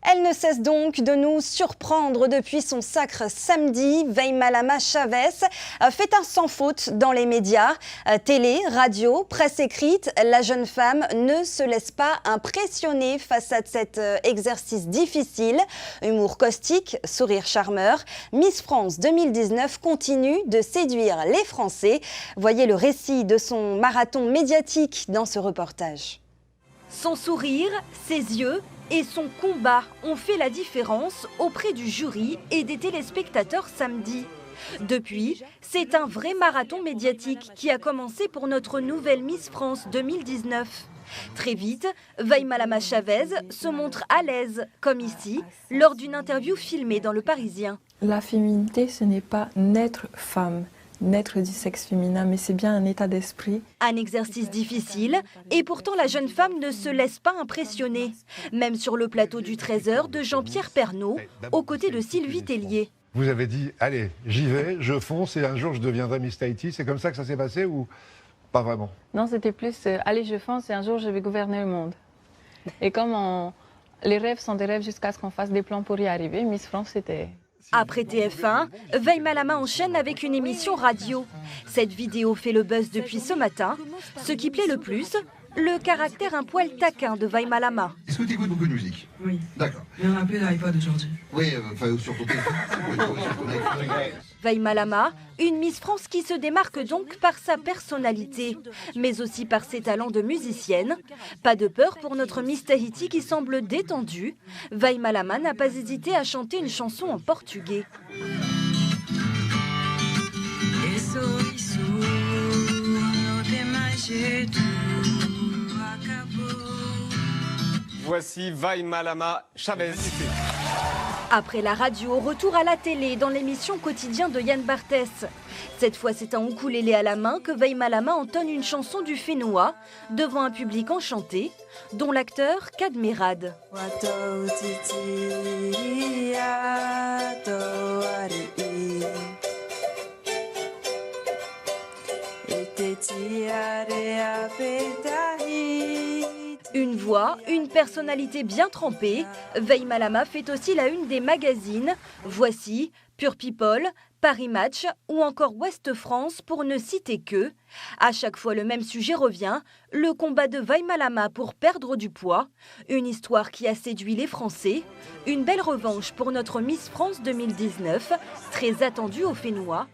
Elle ne cesse donc de nous surprendre depuis son sacre samedi. Veymalama Chavez fait un sans faute dans les médias. Télé, radio, presse écrite, la jeune femme ne se laisse pas impressionner face à cet exercice difficile. Humour caustique, sourire charmeur, Miss France 2019 continue de séduire les Français. Voyez le récit de son marathon médiatique dans ce reportage. Son sourire, ses yeux et son combat ont fait la différence auprès du jury et des téléspectateurs samedi. Depuis, c'est un vrai marathon médiatique qui a commencé pour notre nouvelle Miss France 2019. Très vite, Veymalama Chavez se montre à l'aise, comme ici, lors d'une interview filmée dans Le Parisien. La féminité, ce n'est pas naître femme, naître du sexe féminin, mais c'est bien un état d'esprit. Un exercice difficile, et pourtant la jeune femme ne se laisse pas impressionner. Même sur le plateau du 13h de Jean-Pierre Pernaut, aux côtés de Sylvie Tellier. Vous avez dit, allez, j'y vais, je fonce et un jour je deviendrai Miss Tahiti. C'est comme ça que ça s'est passé ou pas vraiment? Non, c'était plus, allez, je fonce et un jour je vais gouverner le monde. Et comme les rêves sont des rêves jusqu'à ce qu'on fasse des plans pour y arriver, Miss France, c'était... Après TF1, Veymalama enchaîne avec une émission radio. Cette vidéo fait le buzz depuis ce matin. Ce qui plaît le plus, le caractère un poil taquin de Veymalama. Est-ce que tu écoutes beaucoup de musique? Oui. D'accord. Il y en a un peu d'iPod aujourd'hui. Oui, enfin, sur ton téléphone. Veymalama, une Miss France qui se démarque donc par sa personnalité, mais aussi par ses talents de musicienne. Pas de peur pour notre Miss Tahiti qui semble détendue. Veymalama n'a pas hésité à chanter une chanson en portugais. Voici Veymalama Chavez. Après la radio, retour à la télé dans l'émission Quotidien de Yann Barthès. Cette fois, c'est un ukulélé à la main que Veymalama entonne une chanson du Fénois devant un public enchanté, dont l'acteur Kad Merad. Une voix, une personnalité bien trempée. Veymalama fait aussi la une des magazines. Voici, Pure People, Paris Match ou encore Ouest France pour ne citer que. À chaque fois, le même sujet revient, le combat de Veymalama pour perdre du poids. Une histoire qui a séduit les Français. Une belle revanche pour notre Miss France 2019, très attendue au Fénois.